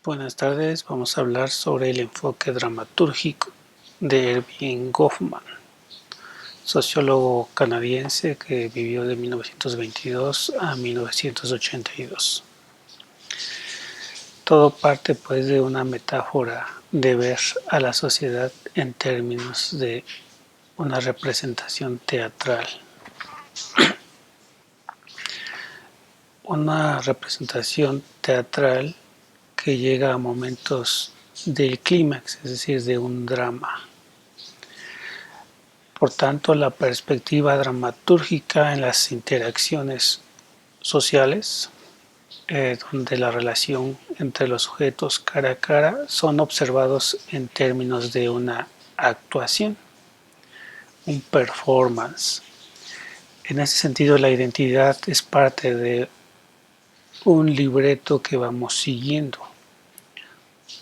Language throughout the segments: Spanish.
Buenas tardes, vamos a hablar sobre el enfoque dramatúrgico de Erving Goffman, sociólogo canadiense que vivió de 1922 a 1982. Todo parte pues de una metáfora de ver a la sociedad en términos de una representación teatral. Una representación teatral que llega a momentos del clímax, es decir, de un drama. Por tanto, la perspectiva dramatúrgica en las interacciones sociales, donde la relación entre los sujetos cara a cara son observados en términos de una actuación, un performance. En ese sentido, la identidad es parte de un libreto que vamos siguiendo,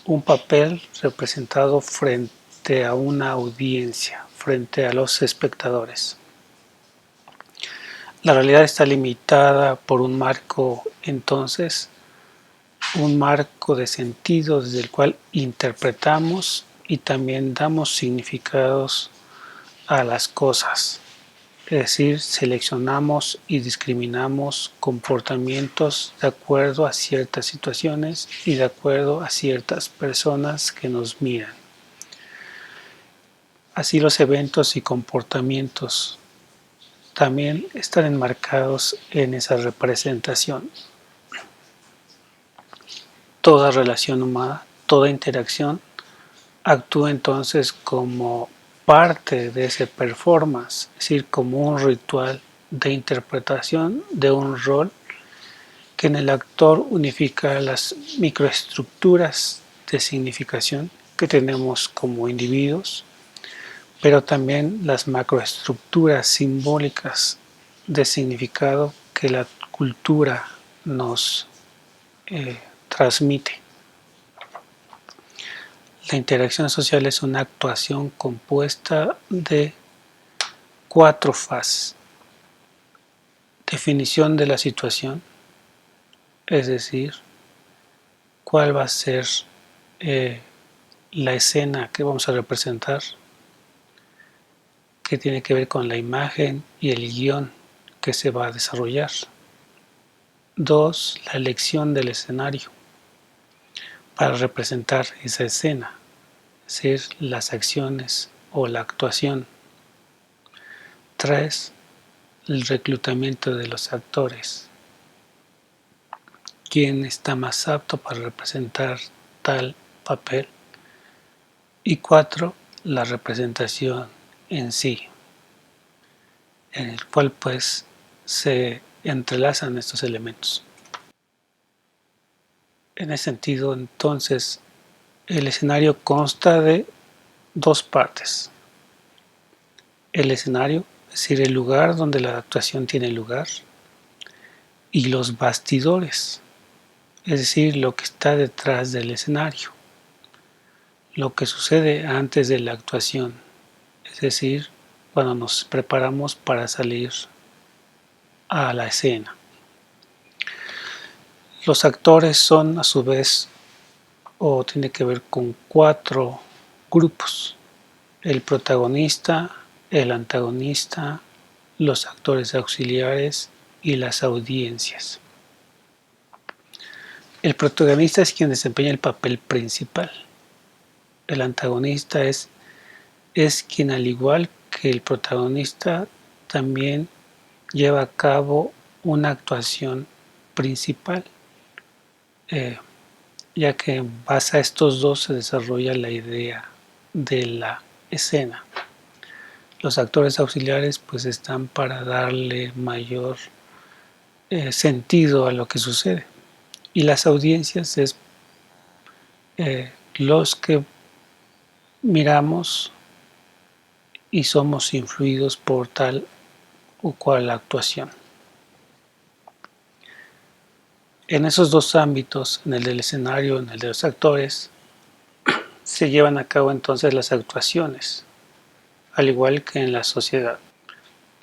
un papel representado frente a una audiencia, frente a los espectadores. La realidad está limitada por un marco, entonces, un marco de sentido desde el cual interpretamos y también damos significados a las cosas. Es decir, seleccionamos y discriminamos comportamientos de acuerdo a ciertas situaciones y de acuerdo a ciertas personas que nos miran. Así los eventos y comportamientos también están enmarcados en esa representación. Toda relación humana, toda interacción actúa entonces como parte de ese performance, es decir, como un ritual de interpretación de un rol que en el actor unifica las microestructuras de significación que tenemos como individuos, pero también las macroestructuras simbólicas de significado que la cultura nos transmite. La interacción social es una actuación compuesta de 4 fases. Definición de la situación, es decir, cuál va a ser la escena que vamos a representar, que tiene que ver con la imagen y el guión que se va a desarrollar. 2. La elección del escenario para representar esa escena, es decir, las acciones o la actuación. 3. El reclutamiento de los actores. ¿Quién está más apto para representar tal papel? Y 4. La representación en sí, en el cual pues se entrelazan estos elementos. En ese sentido, entonces, el escenario consta de 2 partes. El escenario, es decir, el lugar donde la actuación tiene lugar, y los bastidores, es decir, lo que está detrás del escenario, lo que sucede antes de la actuación, es decir, cuando nos preparamos para salir a la escena. Los actores son a su vez, o tiene que ver con 4 grupos: el protagonista, el antagonista, los actores auxiliares y las audiencias. El protagonista es quien desempeña el papel principal. El antagonista es quien, al igual que el protagonista, también lleva a cabo una actuación principal, ya que en base a estos dos se desarrolla la idea de la escena. Los actores auxiliares pues están para darle mayor sentido a lo que sucede, y las audiencias es los que miramos y somos influidos por tal o cual actuación. En esos 2 ámbitos, en el del escenario, en el de los actores, se llevan a cabo entonces las actuaciones, al igual que en la sociedad,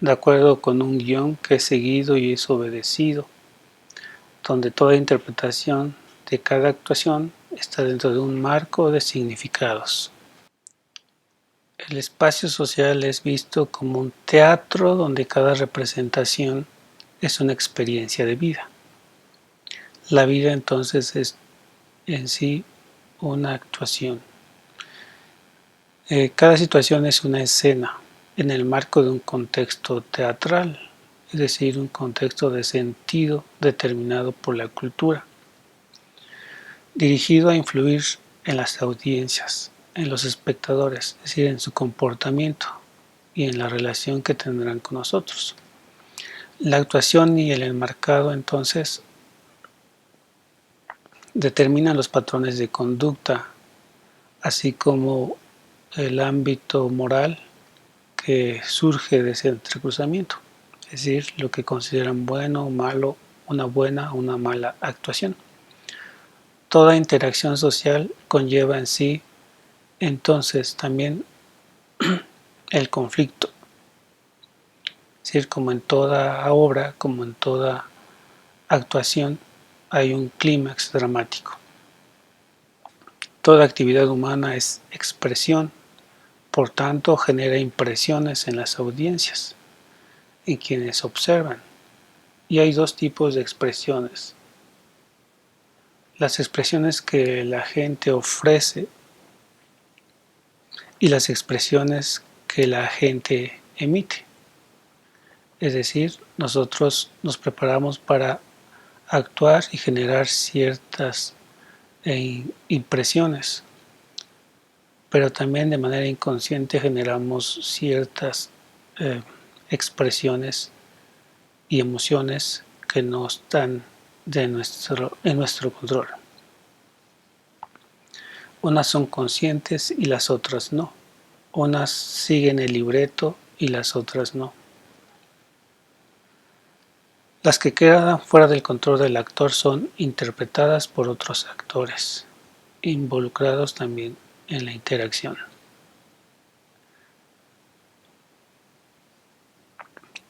de acuerdo con un guión que es seguido y es obedecido, donde toda interpretación de cada actuación está dentro de un marco de significados. El espacio social es visto como un teatro donde cada representación es una experiencia de vida. La vida entonces es en sí una actuación. Cada situación es una escena en el marco de un contexto teatral, es decir, un contexto de sentido determinado por la cultura, dirigido a influir en las audiencias, en los espectadores, es decir, en su comportamiento y en la relación que tendrán con nosotros. La actuación y el enmarcado entonces determinan los patrones de conducta, así como el ámbito moral que surge de ese entrecruzamiento, es decir, lo que consideran bueno o malo, una buena o una mala actuación. Toda interacción social conlleva en sí entonces también el conflicto, es decir, como en toda obra, como en toda actuación, hay un clímax dramático. Toda actividad humana es expresión, por tanto genera impresiones en las audiencias, en quienes observan. Y hay dos tipos de expresiones. Las expresiones que la gente ofrece y las expresiones que la gente emite. Es decir, nosotros nos preparamos para actuar y generar ciertas impresiones, pero también de manera inconsciente generamos ciertas expresiones y emociones que no están en nuestro control. Unas son conscientes y las otras no. Unas siguen el libreto y las otras no. Las que quedan fuera del control del actor son interpretadas por otros actores, involucrados también en la interacción.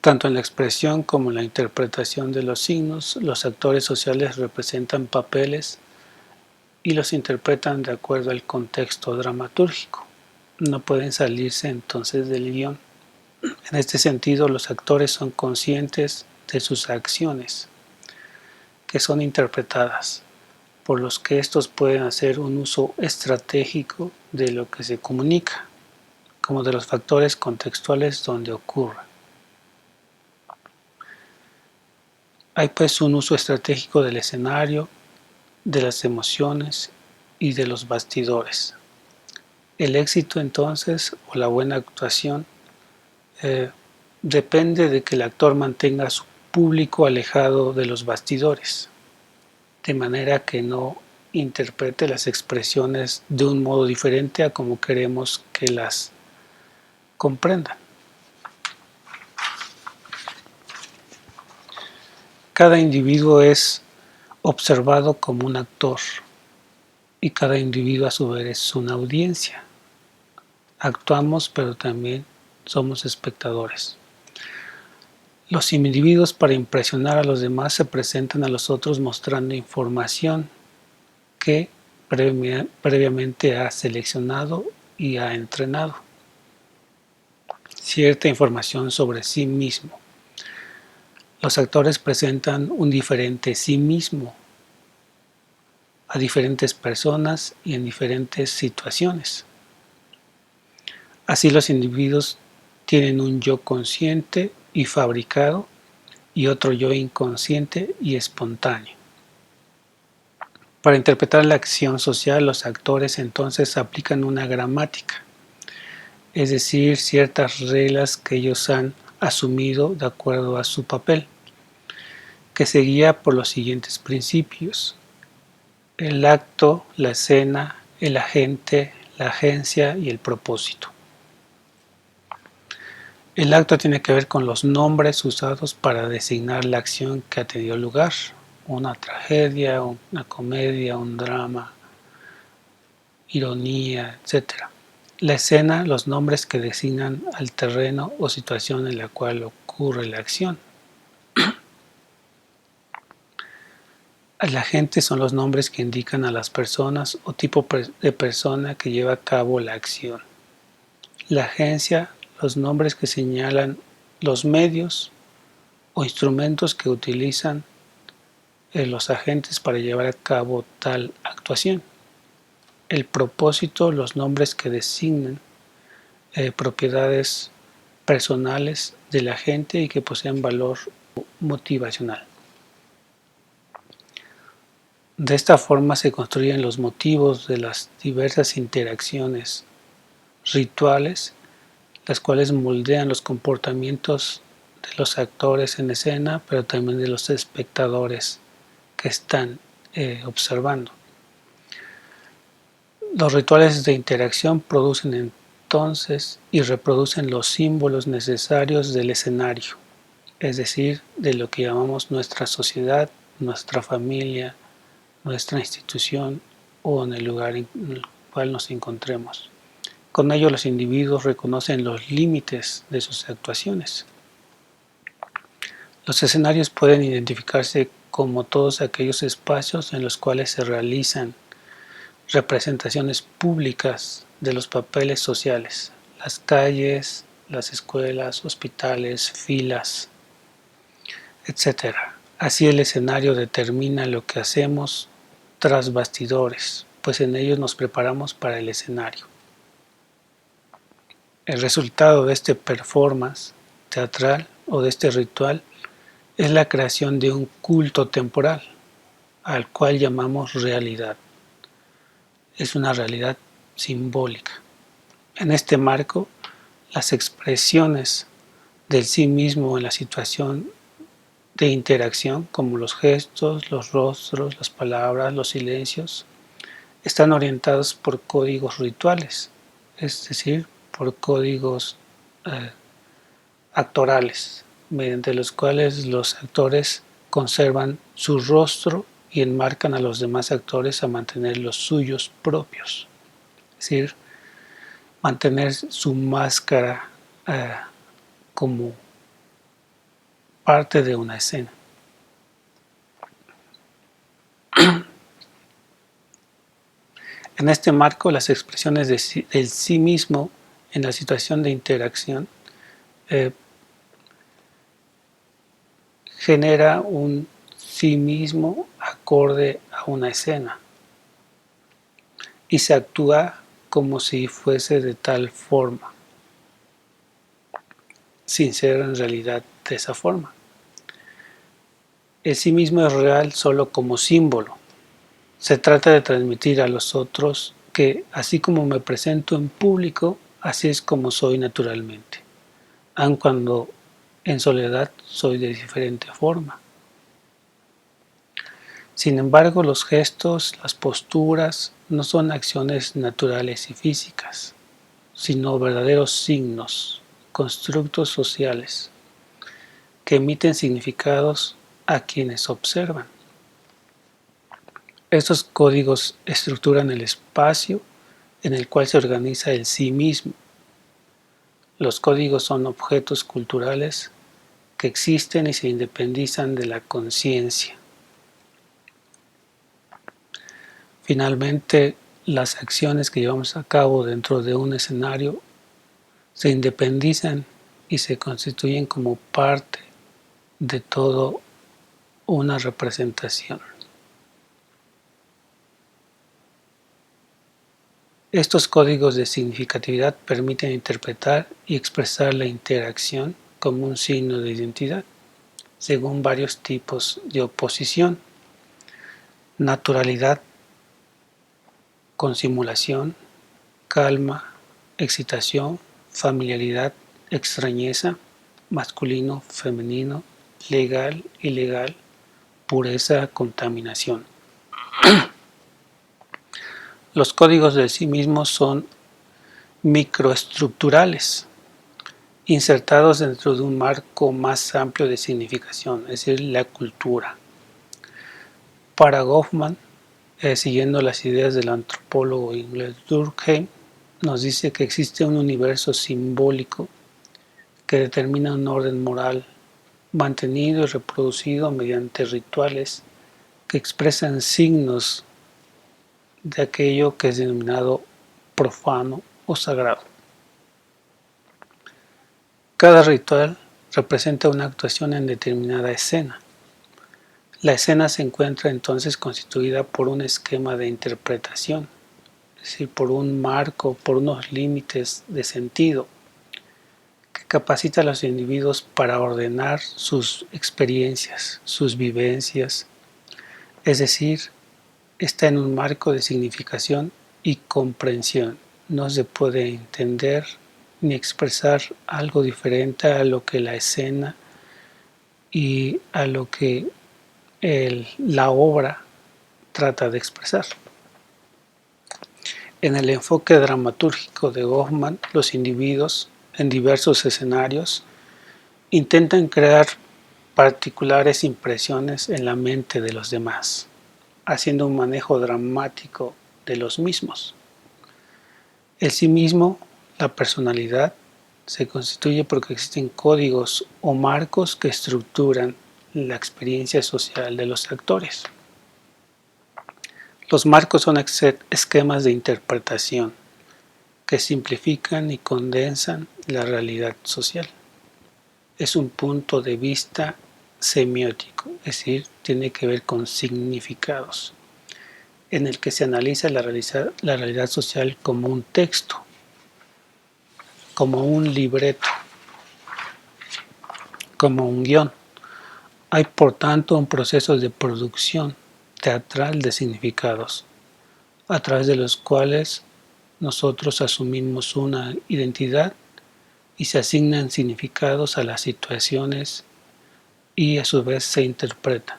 Tanto en la expresión como en la interpretación de los signos, los actores sociales representan papeles y los interpretan de acuerdo al contexto dramatúrgico. No pueden salirse entonces del guión. En este sentido, los actores son conscientes de sus acciones, que son interpretadas, por los que estos pueden hacer un uso estratégico de lo que se comunica, como de los factores contextuales donde ocurra. Hay pues un uso estratégico del escenario, de las emociones y de los bastidores. El éxito entonces, o la buena actuación, depende de que el actor mantenga a su público alejado de los bastidores, de manera que no interprete las expresiones de un modo diferente a como queremos que las comprendan. Cada individuo es observado como un actor y cada individuo a su vez es una audiencia. Actuamos, pero también somos espectadores. Los individuos, para impresionar a los demás, se presentan a los otros mostrando información que previamente ha seleccionado y ha entrenado. Cierta información sobre sí mismo. Los actores presentan un diferente sí mismo a diferentes personas y en diferentes situaciones. Así los individuos tienen un yo consciente y fabricado y otro yo inconsciente y espontáneo. Para interpretar la acción social, los actores entonces aplican una gramática, es decir, ciertas reglas que ellos han asumido de acuerdo a su papel, que se guía por los siguientes principios: el acto, la escena, el agente, la agencia y el propósito. El acto tiene que ver con los nombres usados para designar la acción que ha tenido lugar: una tragedia, una comedia, un drama, ironía, etc. La escena, los nombres que designan al terreno o situación en la cual ocurre la acción. La gente son los nombres que indican a las personas o tipo de persona que lleva a cabo la acción. La agencia, los nombres que señalan los medios o instrumentos que utilizan los agentes para llevar a cabo tal actuación. El propósito, los nombres que designan propiedades personales de la gente y que poseen valor motivacional. De esta forma se construyen los motivos de las diversas interacciones rituales, las cuales moldean los comportamientos de los actores en escena, pero también de los espectadores que están observando. Los rituales de interacción producen entonces y reproducen los símbolos necesarios del escenario, es decir, de lo que llamamos nuestra sociedad, nuestra familia, nuestra institución o en el lugar en el cual nos encontremos. Con ello los individuos reconocen los límites de sus actuaciones. Los escenarios pueden identificarse como todos aquellos espacios en los cuales se realizan representaciones públicas de los papeles sociales, las calles, las escuelas, hospitales, filas, etc. Así el escenario determina lo que hacemos tras bastidores, pues en ellos nos preparamos para el escenario. El resultado de este performance teatral o de este ritual es la creación de un culto temporal, al cual llamamos realidad. Es una realidad simbólica. En este marco, las expresiones del sí mismo en la situación de interacción, como los gestos, los rostros, las palabras, los silencios, están orientados por códigos rituales, es decir, por códigos actorales, mediante los cuales los actores conservan su rostro y enmarcan a los demás actores a mantener los suyos propios, es decir, mantener su máscara como parte de una escena. En este marco, las expresiones del sí mismo en la situación de interacción genera un sí mismo acorde a una escena y se actúa como si fuese de tal forma, sin ser en realidad de esa forma. El sí mismo es real solo como símbolo. Se trata de transmitir a los otros que, así como me presento en público, así es como soy naturalmente, aun cuando en soledad soy de diferente forma. Sin embargo, los gestos, las posturas, no son acciones naturales y físicas, sino verdaderos signos, constructos sociales, que emiten significados a quienes observan. Estos códigos estructuran el espacio en el cual se organiza el sí mismo. Los códigos son objetos culturales que existen y se independizan de la conciencia. Finalmente, las acciones que llevamos a cabo dentro de un escenario se independizan y se constituyen como parte de toda una representación. Estos códigos de significatividad permiten interpretar y expresar la interacción como un signo de identidad, según varios tipos de oposición: naturalidad con simulación, calma, excitación, familiaridad, extrañeza, masculino, femenino, legal, ilegal, pureza, contaminación. Los códigos de sí mismos son microestructurales, insertados dentro de un marco más amplio de significación, es decir, la cultura. Para Goffman, siguiendo las ideas del antropólogo inglés Durkheim, nos dice que existe un universo simbólico que determina un orden moral mantenido y reproducido mediante rituales que expresan signos de aquello que es denominado profano o sagrado. Cada ritual representa una actuación en determinada escena. La escena se encuentra entonces constituida por un esquema de interpretación, es decir, por un marco, por unos límites de sentido, que capacita a los individuos para ordenar sus experiencias, sus vivencias, es decir, está en un marco de significación y comprensión. No se puede entender ni expresar algo diferente a lo que la escena y a lo que la obra trata de expresar. En el enfoque dramatúrgico de Goffman, los individuos, en diversos escenarios, intentan crear particulares impresiones en la mente de los demás, haciendo un manejo dramático de los mismos. El sí mismo, la personalidad, se constituye porque existen códigos o marcos que estructuran la experiencia social de los actores. Los marcos son esquemas de interpretación que simplifican y condensan la realidad social. Es un punto de vista semiótico, es decir, tiene que ver con significados, en el que se analiza la realidad social como un texto, como un libreto, como un guión. Hay por tanto un proceso de producción teatral de significados, a través de los cuales nosotros asumimos una identidad y se asignan significados a las situaciones y a su vez se interpreta.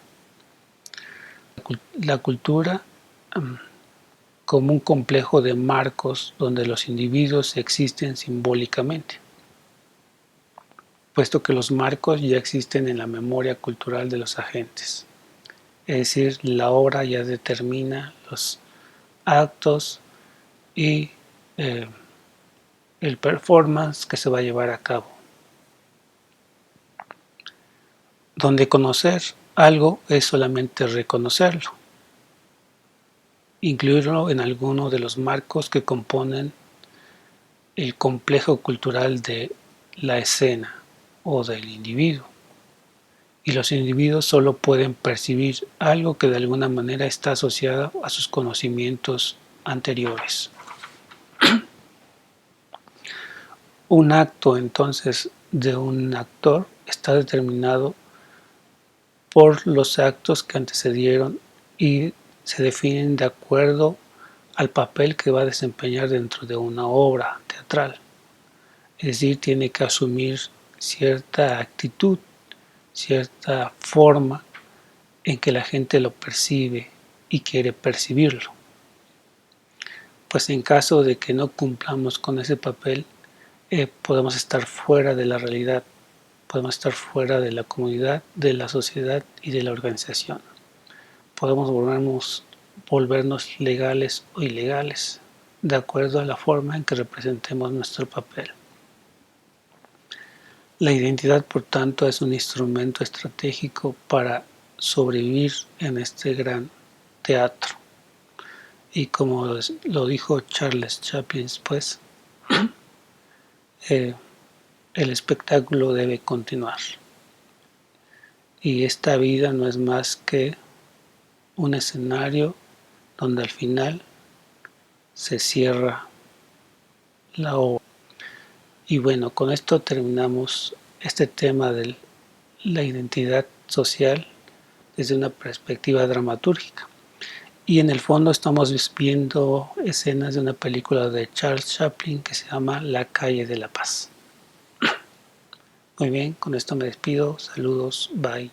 La cultura como un complejo de marcos donde los individuos existen simbólicamente, puesto que los marcos ya existen en la memoria cultural de los agentes. Es decir, la obra ya determina los actos y el performance que se va a llevar a cabo. Donde conocer algo es solamente reconocerlo, incluirlo en alguno de los marcos que componen el complejo cultural de la escena o del individuo. Y los individuos solo pueden percibir algo que de alguna manera está asociado a sus conocimientos anteriores. Un acto entonces de un actor está determinado por los actos que antecedieron y se definen de acuerdo al papel que va a desempeñar dentro de una obra teatral. Es decir, tiene que asumir cierta actitud, cierta forma en que la gente lo percibe y quiere percibirlo. Pues en caso de que no cumplamos con ese papel, podemos estar fuera de la realidad, podemos estar fuera de la comunidad, de la sociedad y de la organización. Podemos volvernos legales o ilegales, de acuerdo a la forma en que representemos nuestro papel. La identidad, por tanto, es un instrumento estratégico para sobrevivir en este gran teatro. Y como lo dijo Charles Chaplin, pues, el espectáculo debe continuar. Y esta vida no es más que un escenario donde al final se cierra la obra. Y bueno, con esto terminamos este tema de la identidad social desde una perspectiva dramatúrgica. Y en el fondo estamos viendo escenas de una película de Charles Chaplin que se llama La calle de la paz. Muy bien, con esto me despido. Saludos, bye.